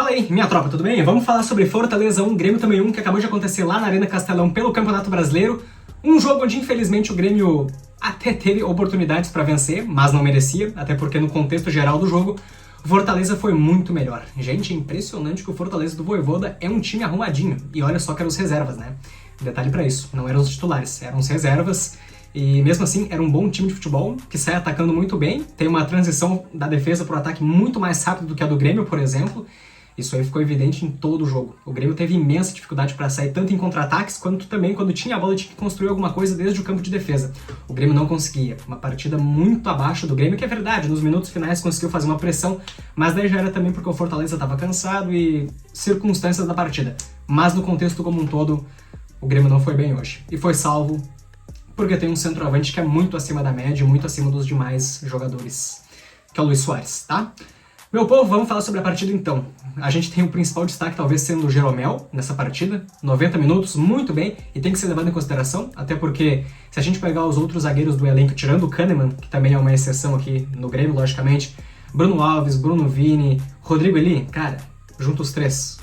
Fala aí, minha tropa, tudo bem? Vamos falar sobre Fortaleza 1, Grêmio também 1, que acabou de acontecer lá na Arena Castelão pelo Campeonato Brasileiro. Um jogo onde, infelizmente, o Grêmio até teve oportunidades para vencer, mas não merecia, até porque no contexto geral do jogo, o Fortaleza foi muito melhor. Gente, é impressionante que o Fortaleza do Vojvoda é um time arrumadinho. E olha só que eram os reservas, né? Detalhe pra isso, não eram os titulares, eram os reservas. E mesmo assim, era um bom time de futebol, que sai atacando muito bem. Tem uma transição da defesa pro ataque muito mais rápido do que a do Grêmio, por exemplo. Isso aí ficou evidente em todo o jogo. O Grêmio teve imensa dificuldade para sair tanto em contra-ataques, quanto também quando tinha a bola tinha que construir alguma coisa desde o campo de defesa. O Grêmio não conseguia. Uma partida muito abaixo do Grêmio, que é verdade, nos minutos finais conseguiu fazer uma pressão, mas daí já era também porque o Fortaleza estava cansado e circunstâncias da partida. Mas no contexto como um todo, o Grêmio não foi bem hoje. E foi salvo porque tem um centroavante que é muito acima da média, muito acima dos demais jogadores, que é o Luis Soares, tá? Meu povo, vamos falar sobre a partida então. A gente tem o principal destaque talvez sendo o Jeromel nessa partida. 90 minutos, muito bem, e tem que ser levado em consideração, até porque se a gente pegar os outros zagueiros do elenco, tirando o Kahneman, que também é uma exceção aqui no Grêmio, logicamente, Bruno Alves, Bruno Vini, Rodrigo Eli, cara, junto os três,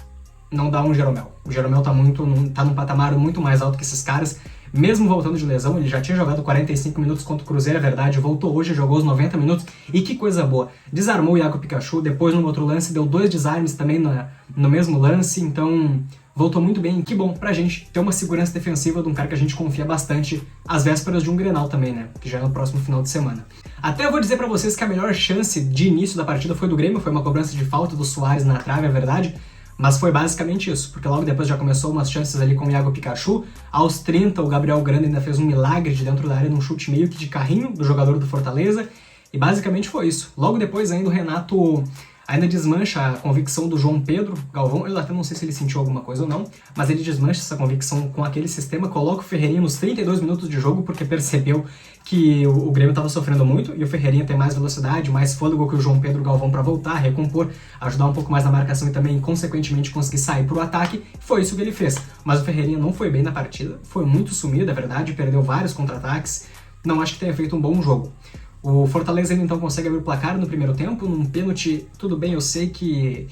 não dá um Jeromel. O Jeromel tá num patamar muito mais alto que esses caras. Mesmo voltando de lesão, ele já tinha jogado 45 minutos contra o Cruzeiro, é verdade, voltou hoje, jogou os 90 minutos, e que coisa boa. Desarmou o Iago Pikachu, depois no outro lance deu 2 desarmes também no mesmo lance, então voltou muito bem. Que bom pra gente ter uma segurança defensiva de um cara que a gente confia bastante às vésperas de um Grenal também, né, que já é no próximo final de semana. Até eu vou dizer pra vocês que a melhor chance de início da partida foi do Grêmio, foi uma cobrança de falta do Soares na trave, é verdade. Mas foi basicamente isso, porque logo depois já começou umas chances ali com o Iago Pikachu. Aos 30, o Gabriel Grando ainda fez um milagre de dentro da área num chute meio que de carrinho do jogador do Fortaleza. E basicamente foi isso. Logo depois ainda o Renato ainda desmancha a convicção do João Pedro Galvão. Eu até não sei se ele sentiu alguma coisa ou não, mas ele desmancha essa convicção com aquele sistema, coloca o Ferreirinha nos 32 minutos de jogo, porque percebeu que o Grêmio estava sofrendo muito, e o Ferreirinha tem mais velocidade, mais fôlego que o João Pedro Galvão para voltar, recompor, ajudar um pouco mais na marcação e também, consequentemente, conseguir sair pro ataque. Foi isso que ele fez. Mas o Ferreirinha não foi bem na partida, foi muito sumido, é verdade, perdeu vários contra-ataques, não acho que tenha feito um bom jogo. O Fortaleza ainda então consegue abrir o placar no primeiro tempo, num pênalti. Tudo bem, eu sei que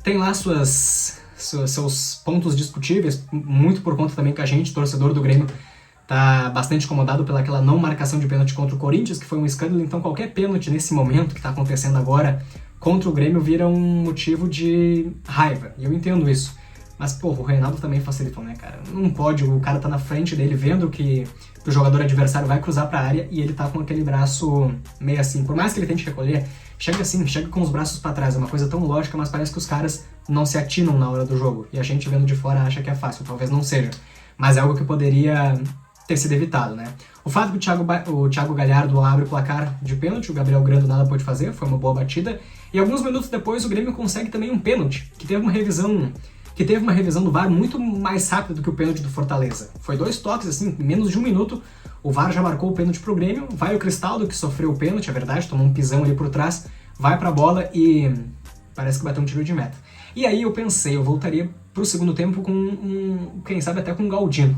tem lá seus pontos discutíveis, muito por conta também que a gente, torcedor do Grêmio, tá bastante incomodado pelaquela não marcação de pênalti contra o Corinthians, que foi um escândalo. Então qualquer pênalti nesse momento que tá acontecendo agora contra o Grêmio vira um motivo de raiva, e eu entendo isso. Mas, pô, o Reinaldo também facilitou, né, cara? Não pode, o cara tá na frente dele vendo que o jogador adversário vai cruzar pra área e ele tá com aquele braço meio assim. Por mais que ele tente recolher, chega assim, chega com os braços pra trás. É uma coisa tão lógica, mas parece que os caras não se atinam na hora do jogo. E a gente vendo de fora acha que é fácil, talvez não seja. Mas é algo que poderia ter sido evitado, né? O fato que o Thiago Galhardo abre o placar de pênalti, o Gabriel Grando nada pôde fazer, foi uma boa batida. E alguns minutos depois o Grêmio consegue também um pênalti, que teve uma revisão do VAR muito mais rápida do que o pênalti do Fortaleza. Foi 2 toques, assim, em menos de 1 minuto, o VAR já marcou o pênalti pro Grêmio, vai o Cristaldo, que sofreu o pênalti, é verdade, tomou um pisão ali por trás, vai pra bola e parece que bateu um tiro de meta. E aí eu pensei, eu voltaria pro segundo tempo com quem sabe até com o Galdino,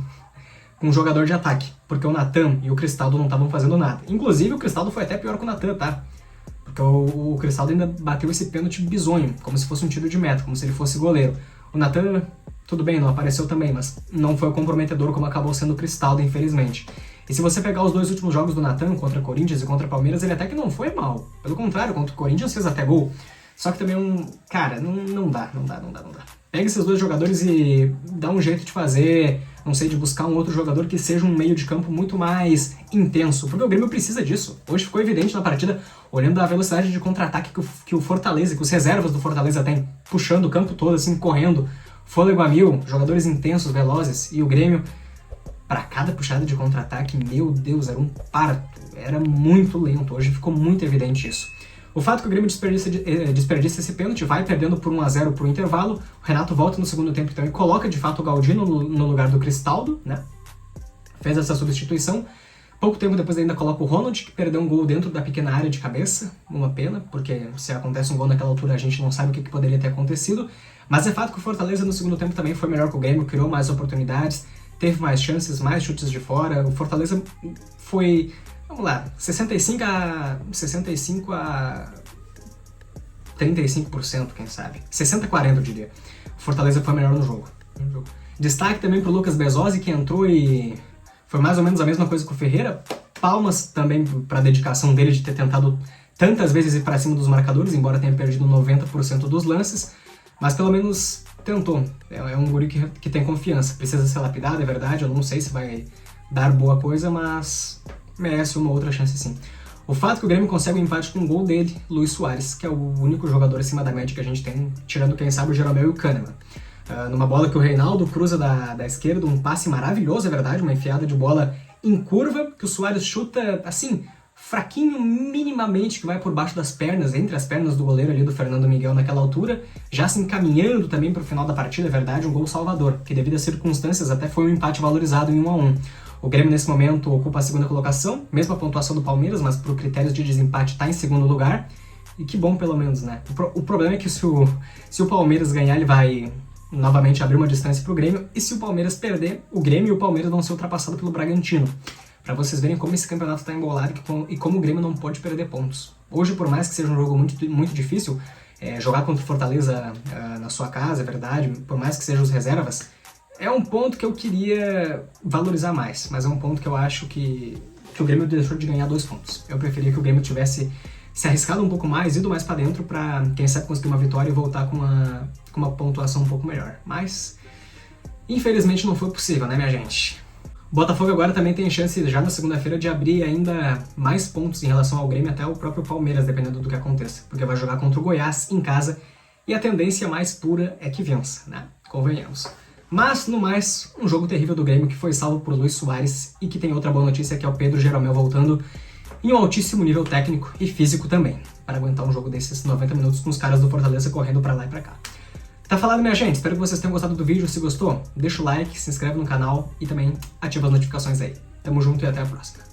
com um jogador de ataque, porque o Natan e o Cristaldo não estavam fazendo nada. Inclusive o Cristaldo foi até pior que o Natan, tá? Porque o Cristaldo ainda bateu esse pênalti bizonho, como se fosse um tiro de meta, como se ele fosse goleiro. O Natan, tudo bem, não apareceu também, mas não foi o comprometedor como acabou sendo o Cristaldo, infelizmente. E se você pegar os 2 últimos jogos do Natan, contra Corinthians e contra Palmeiras, ele até que não foi mal. Pelo contrário, contra o Corinthians fez até gol. Só que também, cara, não dá. Pega esses 2 jogadores e dá um jeito de fazer, não sei, de buscar um outro jogador que seja um meio de campo muito mais intenso, porque o Grêmio precisa disso. Hoje ficou evidente na partida, olhando a velocidade de contra-ataque que o Fortaleza, que os reservas do Fortaleza têm, puxando o campo todo, assim, correndo, fôlego a mil, jogadores intensos, velozes, e o Grêmio, para cada puxada de contra-ataque, meu Deus, era um parto, era muito lento. Hoje ficou muito evidente isso. O fato que o Grêmio desperdiça esse pênalti, vai perdendo por 1-0 pro intervalo, o Renato volta no segundo tempo então e coloca de fato o Galdino no lugar do Cristaldo, né? Fez essa substituição. Pouco tempo depois ainda coloca o Ronald, que perdeu um gol dentro da pequena área de cabeça, uma pena, porque se acontece um gol naquela altura a gente não sabe o que poderia ter acontecido, mas é fato que o Fortaleza no segundo tempo também foi melhor que o Grêmio, criou mais oportunidades, teve mais chances, mais chutes de fora. O Fortaleza foi, vamos lá, 65 a 35%, quem sabe. 60-40, eu diria. O Fortaleza foi melhor no jogo. Destaque também pro Lucas Bezosi, que entrou e foi mais ou menos a mesma coisa que o Ferreira. Palmas também pra dedicação dele de ter tentado tantas vezes ir pra cima dos marcadores, embora tenha perdido 90% dos lances, mas pelo menos tentou. É um guri que tem confiança. Precisa ser lapidado, é verdade, eu não sei se vai dar boa coisa, mas merece uma outra chance sim. O fato que o Grêmio consegue um empate com um gol dele, Luis Soares, que é o único jogador acima da média que a gente tem, tirando quem sabe o Jeromel e o Kahneman. Numa bola que o Reinaldo cruza da esquerda, um passe maravilhoso, é verdade, uma enfiada de bola em curva, que o Soares chuta, assim, fraquinho minimamente, que vai por baixo das pernas, entre as pernas do goleiro ali do Fernando Miguel naquela altura, já se encaminhando também para o final da partida, é verdade, um gol salvador, que devido às circunstâncias até foi um empate valorizado em 1-1. O Grêmio, nesse momento, ocupa a segunda colocação, mesma pontuação do Palmeiras, mas por critérios de desempate está em segundo lugar. E que bom, pelo menos, né? O problema é que se o Palmeiras ganhar, ele vai novamente abrir uma distância para o Grêmio. E se o Palmeiras perder, o Grêmio e o Palmeiras vão ser ultrapassados pelo Bragantino. Para vocês verem como esse campeonato está embolado e como o Grêmio não pode perder pontos. Hoje, por mais que seja um jogo muito difícil, jogar contra o Fortaleza na sua casa, é verdade, por mais que sejam os reservas, é um ponto que eu queria valorizar mais, mas é um ponto que eu acho que o Grêmio deixou de ganhar 2 pontos. Eu preferia que o Grêmio tivesse se arriscado um pouco mais, ido mais pra dentro pra, quem sabe, conseguir uma vitória e voltar com uma pontuação um pouco melhor. Mas, infelizmente, não foi possível, né, minha gente? O Botafogo agora também tem chance, já na segunda-feira, de abrir ainda mais pontos em relação ao Grêmio, até o próprio Palmeiras, dependendo do que aconteça. Porque vai jogar contra o Goiás em casa e a tendência mais pura é que vença, né? Convenhamos. Mas, no mais, um jogo terrível do Grêmio que foi salvo por Luis Soares e que tem outra boa notícia, que é o Pedro Jeromel voltando em um altíssimo nível técnico e físico também, para aguentar um jogo desses 90 minutos com os caras do Fortaleza correndo pra lá e pra cá. Tá falado, minha gente? Espero que vocês tenham gostado do vídeo. Se gostou, deixa o like, se inscreve no canal e também ativa as notificações aí. Tamo junto e até a próxima.